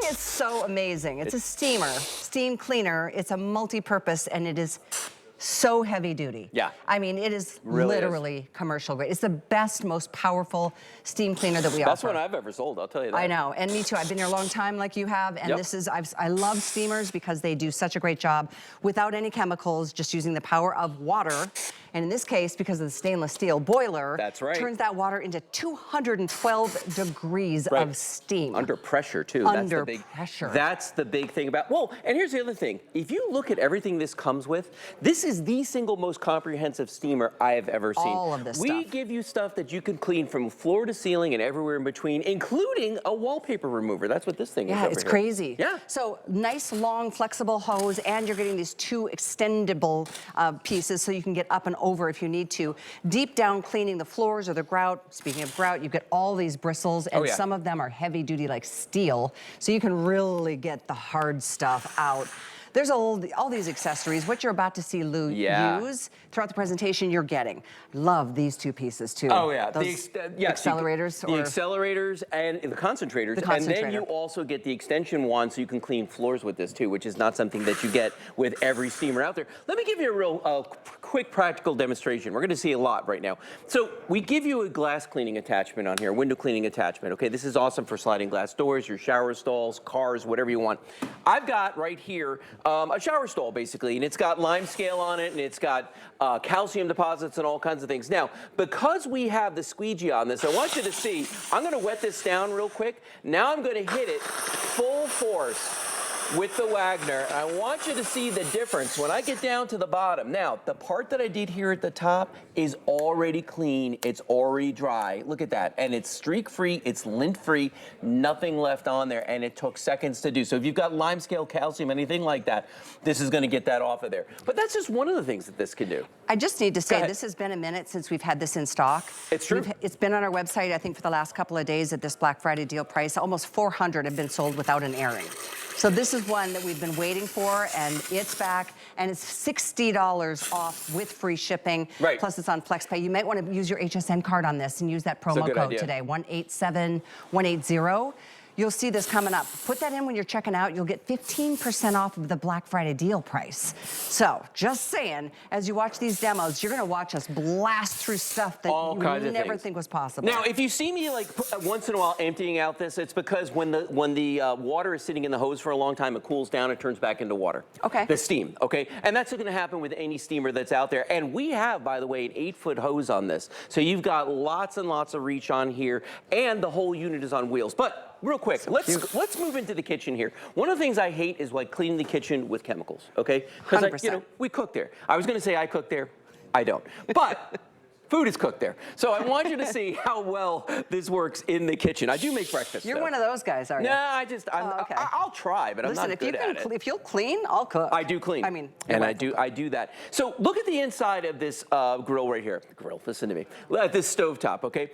It's so amazing. It's a steamer, steam cleaner. It's a multi-purpose, and it is so heavy duty. Yeah. I mean, it is Really literally commercial grade. It's the best, most powerful steam cleaner that we offer. That's one I've ever sold, I'll tell you that. I know, and me too. I've been here a long time like you have, and this is, I love steamers because they do such a great job without any chemicals, just using the power of water. And in this case, because of the stainless steel boiler, that's right, turns that water into 212 degrees of steam. Under pressure, too. Under pressure. That's the big thing about, well, and here's the other thing. If you look at everything this comes with, this is the single most comprehensive steamer I have ever seen. All of this stuff. We give you stuff that you can clean from floor to ceiling and everywhere in between, including a wallpaper remover. That's what this thing is over it's here. crazy. Yeah. So nice, long, flexible hose, and you're getting these two extendable pieces so you can get up and over if you need to. Deep down cleaning the floors or the grout. Speaking of grout, you get all these bristles, and some of them are heavy duty like steel, so you can really get the hard stuff out. There's all these accessories. What you're about to see Lou use throughout the presentation, you're getting. Love these two pieces too. Oh yeah, Those accelerators. accelerators. The accelerators and the concentrators. And then you also get the extension wand so you can clean floors with this too, which is not something that you get with every steamer out there. Let me give you a real quick practical demonstration. We're gonna see a lot right now. So we give you a glass cleaning attachment on here, a window cleaning attachment. Okay, this is awesome for sliding glass doors, your shower stalls, cars, whatever you want. I've got right here a shower stall basically, and it's got lime scale on it, and it's got calcium deposits and all kinds of things. Now, because we have the squeegee on this, I want you to see, I'm gonna wet this down real quick. Now I'm gonna hit it full force with the Wagner. I want you to see the difference when I get down to the bottom. Now, the part that I did here at the top is already clean. It's already dry. Look at that. And it's streak-free. It's lint-free. Nothing left on there. And it took seconds to do. So if you've got lime scale calcium, anything like that, this is going to get that off of there. But that's just one of the things that this can do. I just need to say, this has been a minute since we've had this in stock. It's true. It's been on our website, I think, for the last couple of days at this Black Friday deal price. Almost 400 have been sold without an airing. So this is one that we've been waiting for, and it's back, and it's $60 off with free shipping. Right. Plus it's on FlexPay. You might want to use your HSN card on this and use that promo code today, 187180. You'll see this coming up. Put that in when you're checking out. You'll get 15% off of the Black Friday deal price. So, just saying, as you watch these demos, you're gonna watch us blast through stuff that you would never think was possible. Now, if you see me like once in a while emptying out this, it's because when the water is sitting in the hose for a long time, it cools down, it turns back into water. Okay. The steam, okay? And that's gonna happen with any steamer that's out there. And we have, by the way, an 8-foot hose on this. So you've got lots and lots of reach on here, and the whole unit is on wheels. But real quick, let's move into the kitchen here. One of the things I hate is like cleaning the kitchen with chemicals, okay? Because you know, we cook there. I was gonna say I cook there, I don't. But food is cooked there. So I want you to see how well this works in the kitchen. I do make breakfast. You're one of those guys, are you? No, I'll try, but I'm not good at it. If you'll clean, I'll cook. I do clean. I mean, and I do that. So look at the inside of this grill right here. Grill, listen to me. At this stovetop, okay?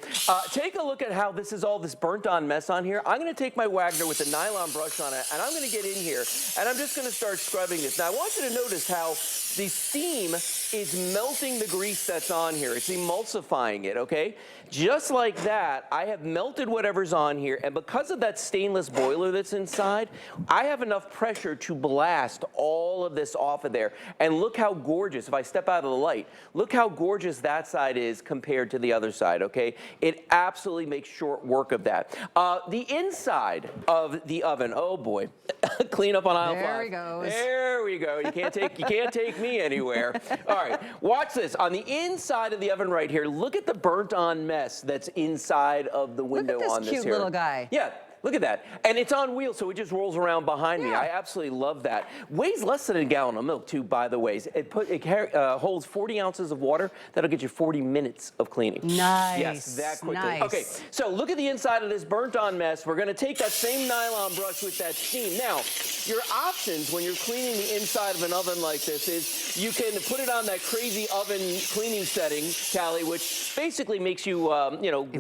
Take a look at how this is all this burnt on mess on here. I'm gonna take my Wagner with a nylon brush on it, and I'm gonna get in here, and I'm just gonna start scrubbing this. Now I want you to notice how the steam is melting the grease that's on here. It's emulsifying it, okay? Just like that, I have melted whatever's on here, and because of that stainless boiler that's inside, I have enough pressure to blast all of this off of there. And look how gorgeous, if I step out of the light, look how gorgeous that side is compared to the other side, okay? It absolutely makes short work of that. The inside of the oven, oh boy, clean up on aisle 5. There he goes. There we go. You can't take me anywhere. All right, watch this. On the inside of the oven right here, look at the burnt on mess that's inside of the window on this here. Look at this cute little guy. Yeah. Look at that. And it's on wheels, so it just rolls around behind me. I absolutely love that. Weighs less than a gallon of milk, too, by the way. It holds 40 ounces of water. That'll get you 40 minutes of cleaning. Nice. Yes, that quickly. Nice. Okay, so look at the inside of this burnt-on mess. We're going to take that same nylon brush with that steam. Now, your options when you're cleaning the inside of an oven like this is you can put it on that crazy oven cleaning setting, Callie, which basically makes you,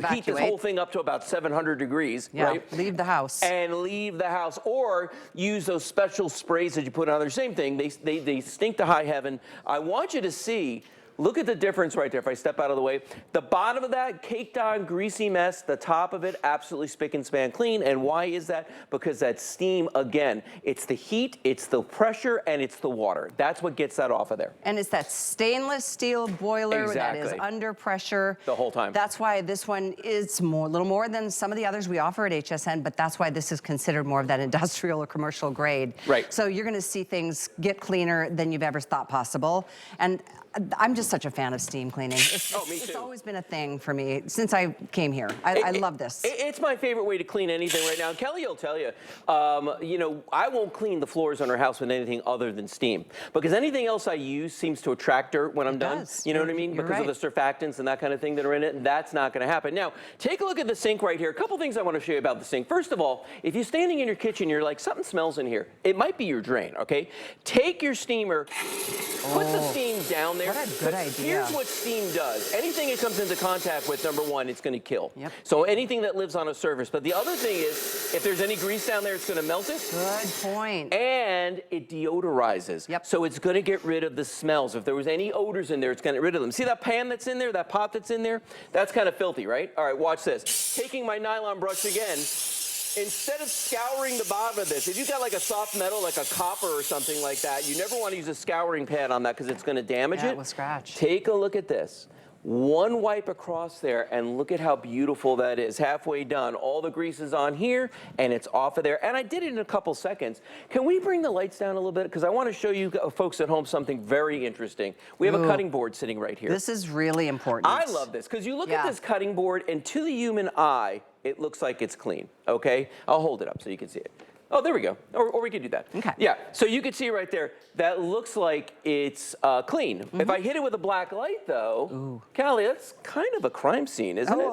heat this whole thing up to about 700 degrees, right? Leave the house. And leave the house, or use those special sprays that you put on there. Same thing, they stink to high heaven. I want you to see Look at the difference right there. If I step out of the way, the bottom of that caked on greasy mess, the top of it absolutely spick and span clean. And why is that? Because that steam, again, it's the heat, it's the pressure, and it's the water. That's what gets that off of there. And it's that stainless steel boiler that is under pressure the whole time. That's why this one is a little more than some of the others we offer at HSN, but that's why this is considered more of that industrial or commercial grade. Right. So you're going to see things get cleaner than you've ever thought possible. And I'm just such a fan of steam cleaning. Me too. It's always been a thing for me since I came here. I love this. It's my favorite way to clean anything right now. Kelly will tell you, you know, I won't clean the floors on her house with anything other than steam because anything else I use seems to attract dirt when I'm done. You know what I mean? Because of the surfactants and that kind of thing that are in it. That's not going to happen. Now, take a look at the sink right here. A couple things I want to show you about the sink. First of all, if you're standing in your kitchen, you're like, something smells in here. It might be your drain, okay? Take your steamer, put the steam down there. What a good idea. Here's what steam does. Anything it comes into contact with, number one, it's going to kill. Yep. So anything that lives on a surface. But the other thing is, if there's any grease down there, it's going to melt it. Good point. And it deodorizes. Yep. So it's going to get rid of the smells. If there was any odors in there, it's going to get rid of them. See that pan that's in there, that pot that's in there? That's kind of filthy, right? All right, watch this. Taking my nylon brush again, instead of scouring the bottom of this, if you've got like a soft metal, like a copper or something like that, you never want to use a scouring pad on that because it's going to damage it. It will scratch. Take a look at this. One wipe across there, and look at how beautiful that is. Halfway done. All the grease is on here, and it's off of there. And I did it in a couple seconds. Can we bring the lights down a little bit? Because I want to show you folks at home something very interesting. We have a cutting board sitting right here. This is really important. I love this, because you look at this cutting board, and to the human eye, it looks like it's clean, okay? I'll hold it up so you can see it. Oh, there we go. Or we could do that. Okay. Yeah, so you can see right there, that looks like it's clean. If I hit it with a black light, though, Callie, that's kind of a crime scene, isn't it?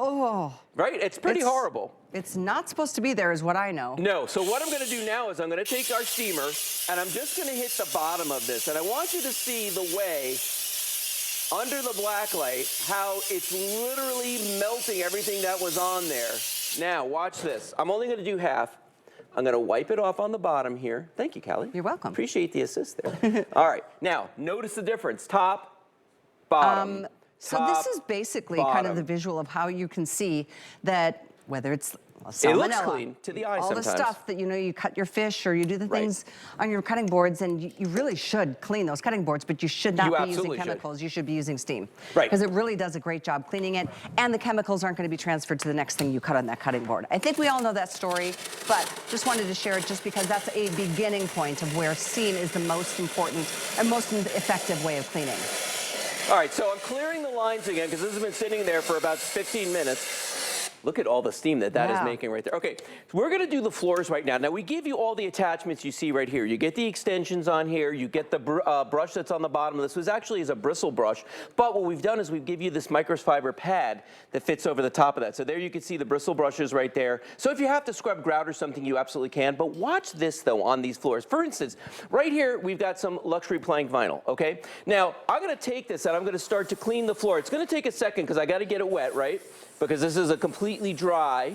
Right? It's pretty horrible. It's not supposed to be there, is what I know. No, so what I'm going to do now is I'm going to take our steamer, and I'm just going to hit the bottom of this. And I want you to see the way, under the black light, how it's literally melting everything that was on there. Now, watch this. I'm only going to do half. I'm going to wipe it off on the bottom here. Thank you, Callie. You're welcome. Appreciate the assist there. All right. Now, notice the difference. Top, bottom. So this is basically kind of the visual of how you can see that whether it's salmonella, it looks clean to the eye all sometimes. the stuff that, you know, you cut your fish or you do the things on your cutting boards, and you really should clean those cutting boards, but you should not be using chemicals. You should be using steam. Right. Because it really does a great job cleaning it, and the chemicals aren't going to be transferred to the next thing you cut on that cutting board. I think we all know that story, but just wanted to share it just because that's a beginning point of where steam is the most important and most effective way of cleaning. All right, so I'm clearing the lines again because this has been sitting there for about 15 minutes. Look at all the steam that is making right there. Okay, so we're gonna do the floors right now. Now we give you all the attachments you see right here. You get the extensions on here, you get the brush that's on the bottom. This was actually is a bristle brush, but what we've done is we've give you this microfiber pad that fits over the top of that. So there you can see the bristle brushes right there. So if you have to scrub grout or something, you absolutely can, but watch this though on these floors. For instance, right here, we've got some luxury plank vinyl, okay? Now, I'm gonna take this and I'm gonna start to clean the floor. It's gonna take a second because I gotta get it wet, right? Because this is a completely dry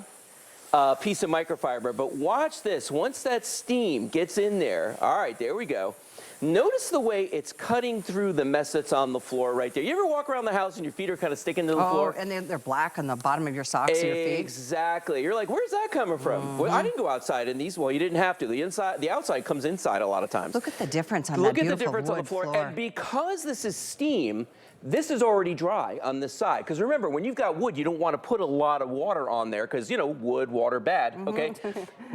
piece of microfiber. But watch this. Once that steam gets in there, all right, there we go. Notice the way it's cutting through the mess that's on the floor right there. You ever walk around the house and your feet are kind of sticking to the floor? And they're black on the bottom of your socks and your feet? Exactly. You're like, where's that coming from? Well, I didn't go outside in these. Well, you didn't have to. The outside comes inside a lot of times. Look at the difference on that beautiful wood floor. Look at the difference on the floor. And because this is steam, this is already dry on this side. Because remember, when you've got wood, you don't want to put a lot of water on there because, you know, wood, water, bad, okay?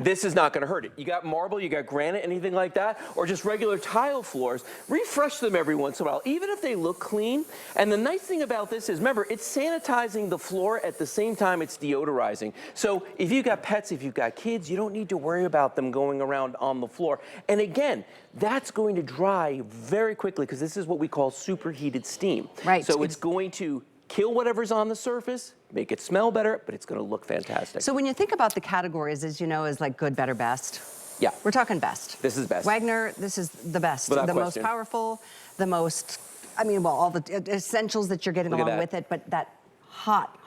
This is not going to hurt it. You got marble, you got granite, anything like that, or just regular tile floors, refresh them every once in a while, even if they look clean. And the nice thing about this is, remember, it's sanitizing the floor at the same time it's deodorizing. So if you've got pets, if you've got kids, you don't need to worry about them going around on the floor. And again, that's going to dry very quickly because this is what we call superheated steam. Right. So it's going to kill whatever's on the surface, make it smell better, but it's going to look fantastic. So when you think about the categories, as you know, is like good, better, best. Yeah. We're talking best. This is best. Wagner, this is the best. Without the question. most powerful, the most, I mean, well, all the essentials that you're getting along with it, but that hot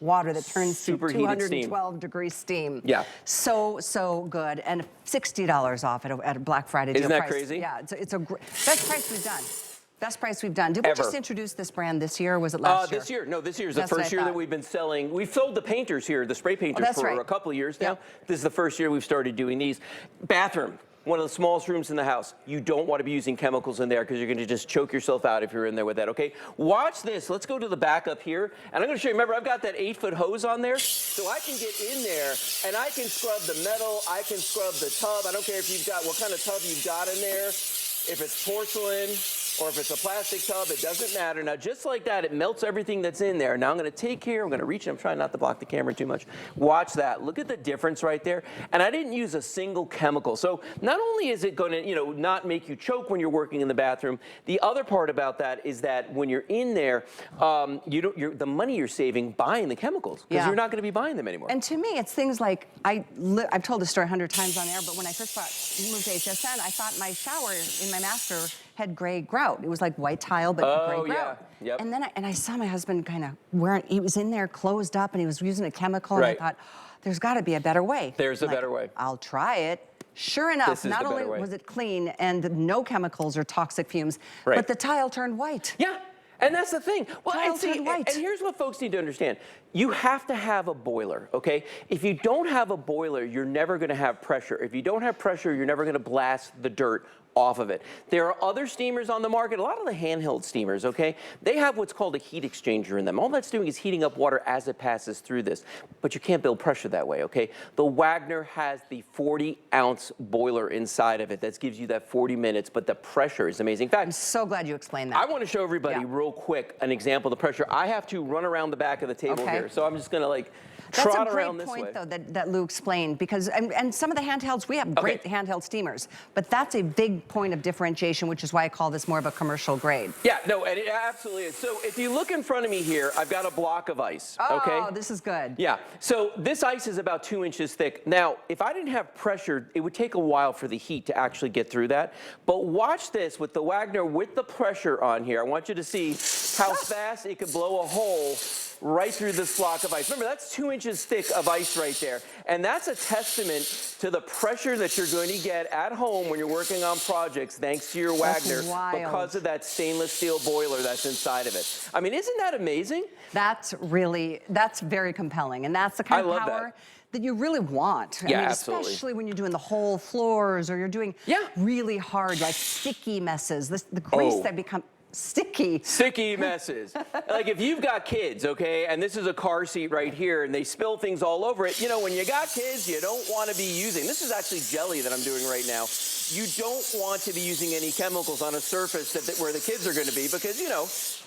water that turns to 212-degree steam. Yeah. So good. And $60 off at a Black Friday deal. Isn't that price. crazy? Yeah, it's a best price we've done. Best price we've done. Did we just introduce this brand this year, or was it last year? This year. No, this year is the first year that we've been selling. We've sold the painters here, the spray painters, for a couple of years now. This is the first year we've started doing these. Bathroom. One of the smallest rooms in the house. You don't want to be using chemicals in there because you're going to just choke yourself out if you're in there with that, okay? Watch this. Let's go to the back up here. And I'm going to show you, remember, I've got that 8-foot hose on there. So I can get in there and I can scrub the metal. I can scrub the tub. I don't care if you've got, what kind of tub you've got in there. If it's porcelain or if it's a plastic tub, it doesn't matter. Now, just like that, it melts everything that's in there. Now, I'm going to take here, I'm going to reach, I'm trying not to block the camera too much. Watch that. Look at the difference right there. And I didn't use a single chemical. So not only is it going to, not make you choke when you're working in the bathroom, the other part about that is that when you're in there, the money you're saving buying the chemicals, because you're not going to be buying them anymore. And to me, it's things like, I've told the story 100 times on air, but when I first moved to HSN, I thought my shower in my master had gray grout. It was like white tile, but gray grout. Yep. And then I saw my husband kind of he was in there closed up and he was using a chemical, and I thought, there's got to be a better way. There's a better way. I'll try it. Sure enough, not only was it clean and no chemicals or toxic fumes, but the tile turned white. Yeah. And that's the thing. Well, and here's what folks need to understand. You have to have a boiler, okay? If you don't have a boiler, you're never going to have pressure. If you don't have pressure, you're never going to blast the dirt off of it. There are other steamers on the market, a lot of the handheld steamers, okay? They have what's called a heat exchanger in them. All that's doing is heating up water as it passes through this, but you can't build pressure that way, okay? The Wagner has the 40-ounce boiler inside of it that gives you that 40 minutes, but the pressure is amazing. In fact, I'm so glad you explained that. I want to show everybody real quick an example of the pressure. I have to run around the back of the table here, so I'm just going to trot around this way. That's a great point, though, that Lou explained, because, and some of the handhelds, we have great handheld steamers, but that's a big point of differentiation, which is why I call this more of a commercial grade. Yeah, no, and it absolutely is. So if you look in front of me here, I've got a block of ice, okay? Oh, this is good. Yeah, so this ice is about 2 inches thick. Now, if I didn't have pressure, it would take a while for the heat to actually get through that. But watch this with the Wagner with the pressure on here. I want you to see how fast it could blow a hole right through this block of ice. Remember, that's 2 inches thick of ice right there. And that's a testament to the pressure that you're going to get at home when you're working on projects, thanks to your Wagner, because of that stainless steel boiler that's inside of it. I mean, isn't that amazing? That's very compelling. And that's the kind of power that you really want. I mean, absolutely. Especially when you're doing the whole floors or you're doing really hard, like sticky messes, the crease that become sticky messes. Like if you've got kids, okay, and this is a car seat right here, and they spill things all over it, when you got kids, you don't want to be using, this is actually jelly that I'm doing right now. You don't want to be using any chemicals on a surface where the kids are going to be, because,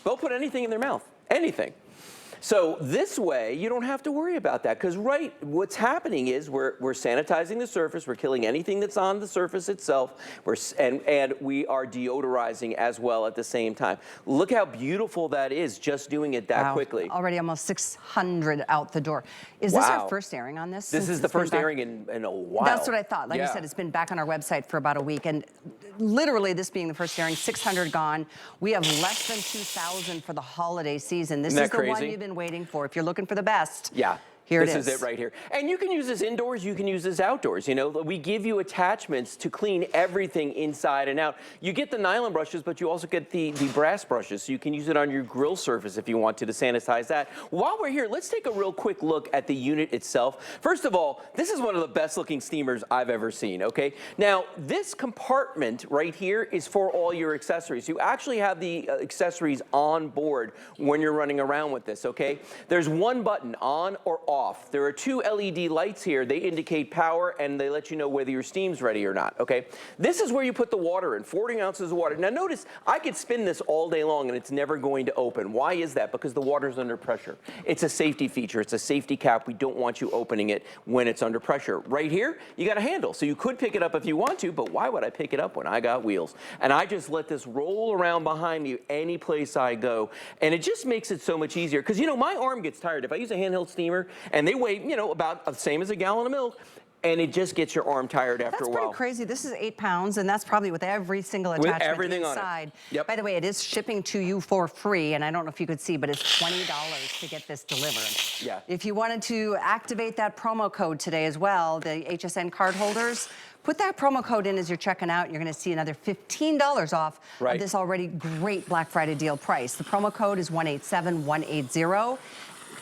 they'll put anything in their mouth, anything. So this way, you don't have to worry about that, because what's happening is we're sanitizing the surface, we're killing anything that's on the surface itself, and we are deodorizing as well at the same time. Look how beautiful that is, just doing it that quickly. Already almost 600 out the door. Is this our first airing on this? This is the first airing in a while. That's what I thought. Like I said, it's been back on our website for about a week, and literally this being the first airing, 600 gone. We have less than 2,000 for the holiday season. This is the one you've been waiting for. If you're looking for the best, here it is. This is it right here. And you can use this indoors, you can use this outdoors. We give you attachments to clean everything inside and out. You get the nylon brushes, but you also get the brass brushes, so you can use it on your grill surface if you want to sanitize that. While we're here, let's take a real quick look at the unit itself. First of all, this is one of the best looking steamers I've ever seen, okay? Now, this compartment right here is for all your accessories. You actually have the accessories on board when you're running around with this, okay? There's one button, on or off. There are 2 LED lights here. They indicate power, and they let you know whether your steam's ready or not, okay? This is where you put the water in, 40 ounces of water. Now notice, I could spin this all day long and it's never going to open. Why is that? Because the water's under pressure. It's a safety feature. It's a safety cap. We don't want you opening it when it's under pressure. Right here, you got a handle. So you could pick it up if you want to, but why would I pick it up when I got wheels? And I just let this roll around behind me any place I go. And it just makes it so much easier. Because, my arm gets tired. If I use a handheld steamer, and they weigh, about the same as a gallon of milk, and it just gets your arm tired after a while. That's pretty crazy. This is 8 pounds, and that's probably with every single attachment everything inside. On it. Yep. By the way, it is shipping to you for free, and I don't know if you could see, but it's $20 to get this delivered. Yeah. If you wanted to activate that promo code today as well, the HSN card holders, Put that promo code in as you're checking out. You're going to see another $15 off of this already great Black Friday deal price. The promo code is 187180.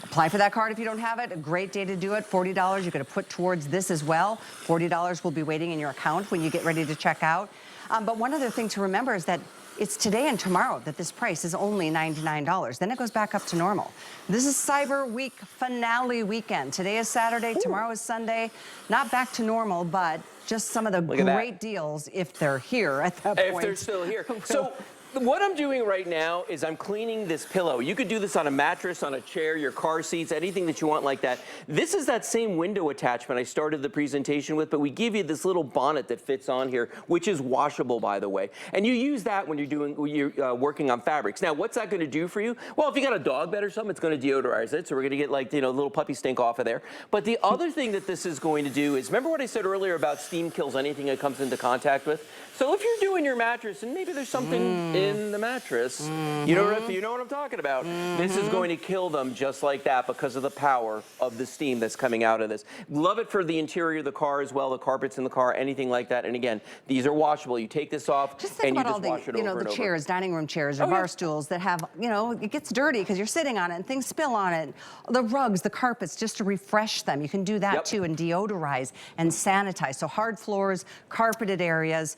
Apply for that card if you don't have it. A great day to do it. $40 you're going to put towards this as well. $40 will be waiting in your account when you get ready to check out. But one other thing to remember is that it's today and tomorrow that this price is only $99. Then it goes back up to normal. This is Cyber Week finale weekend. Today is Saturday, tomorrow is Sunday. Not back to normal, but just some of the great deals if they're here at that point. If they're still here. So what I'm doing right now is I'm cleaning this pillow. You could do this on a mattress, on a chair, your car seats, anything that you want like that. This is that same window attachment I started the presentation with, but we give you this little bonnet that fits on here, which is washable, by the way. And you use that when you're working on fabrics. Now, what's that going to do for you? Well, if you got a dog bed or something, it's going to deodorize it. So we're going to get like, a little puppy stink off of there. But the other thing that this is going to do is, remember what I said earlier about steam kills anything it comes into contact with? So if you're doing your mattress and maybe there's something in the mattress, you know what I'm talking about. This is going to kill them just like that because of the power of the steam that's coming out of this. Love it for the interior of the car as well, the carpets in the car, anything like that. And again, these are washable. You take this off and you just wash it over and over. The chairs, dining room chairs or bar stools that have, it gets dirty because you're sitting on it and things spill on it. The rugs, the carpets, just to refresh them. You can do that too and deodorize and sanitize. So hard floors, carpeted areas.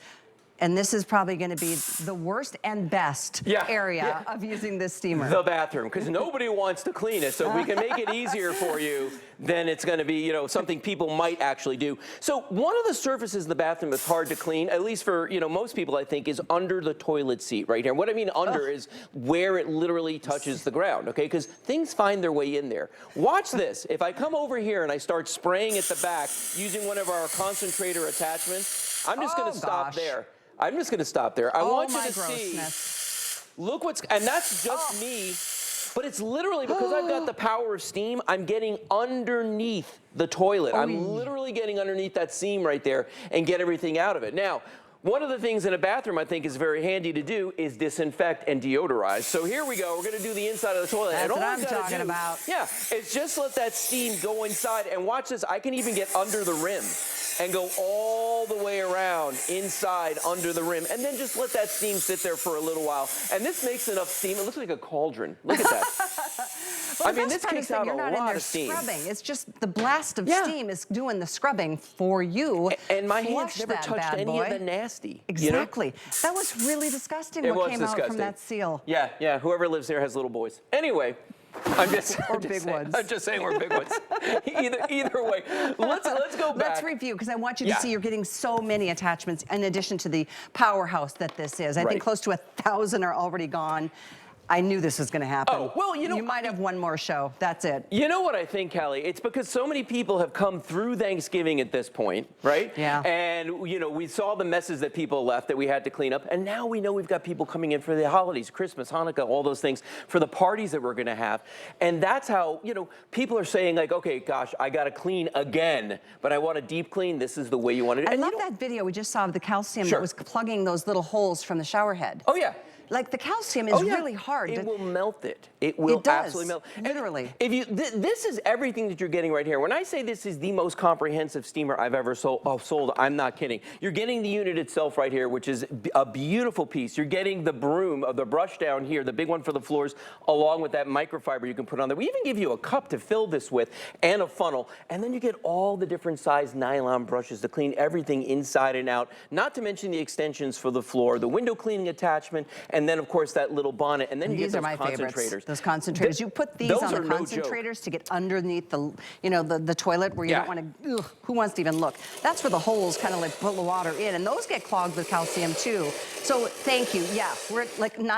And this is probably going to be the worst and best area of using this steamer. The bathroom, because nobody wants to clean it. So if we can make it easier for you, then it's going to be, something people might actually do. So one of the surfaces in the bathroom that's hard to clean, at least for, most people, I think, is under the toilet seat right here. What I mean under is where it literally touches the ground, okay? Because things find their way in there. Watch this. If I come over here and I start spraying at the back using one of our concentrator attachments, I'm just going to stop there. I'm just going to stop there. I want you to see, look and that's just me, but it's literally because I've got the power of steam, I'm getting underneath the toilet. I'm literally getting underneath that seam right there and get everything out of it. Now, one of the things in a bathroom I think is very handy to do is disinfect and deodorize. So here we go. We're going to do the inside of the toilet. That's what I'm talking about. Yeah, it's just let that steam go inside. And watch this. I can even get under the rim and go all the way around inside under the rim and then just let that steam sit there for a little while. And this makes enough steam. It looks like a cauldron. Look at that. I mean, this kicks out a lot of steam. Scrubbing. It's just the blast of steam is doing the scrubbing for you. And my hands never touched any of the nasty. Exactly. That was really disgusting what came out from that seal. Yeah. Whoever lives there has little boys. Anyway. I'm just saying we're big ones. Either way, let's go back. Let's review because I want you to see you're getting so many attachments in addition to the powerhouse that this is. I think close to 1,000 are already gone. I knew this was going to happen. Oh, well, you might have one more show. That's it. You know what I think, Callie? It's because so many people have come through Thanksgiving at this point, right? Yeah. And, we saw the messes that people left that we had to clean up. And now we know we've got people coming in for the holidays, Christmas, Hanukkah, all those things, for the parties that we're going to have. And that's how, people are saying, like, okay, gosh, I got to clean again, but I want a deep clean. This is the way you want to do it. I love that video we just saw of the calcium that was plugging those little holes from the shower head. Oh, yeah. Like the calcium is really hard. It will melt it. It will absolutely melt. Literally. This is everything that you're getting right here. When I say this is the most comprehensive steamer I've ever sold, I'm not kidding. You're getting the unit itself right here, which is a beautiful piece. You're getting the broom, the brush down here, the big one for the floors, along with that microfiber you can put on there. We even give you a cup to fill this with and a funnel. And then you get all the different size nylon brushes to clean everything inside and out, not to mention the extensions for the floor, the window cleaning attachment, and then, of course, that little bonnet. And then you get those concentrators. Favorites, those concentrators. You put these on the concentrators to get underneath the, the toilet where you don't want to, who wants to even look? That's where the holes kind of like pull the water in. And those get clogged with calcium too. So thank you. Yeah, we're at like 9.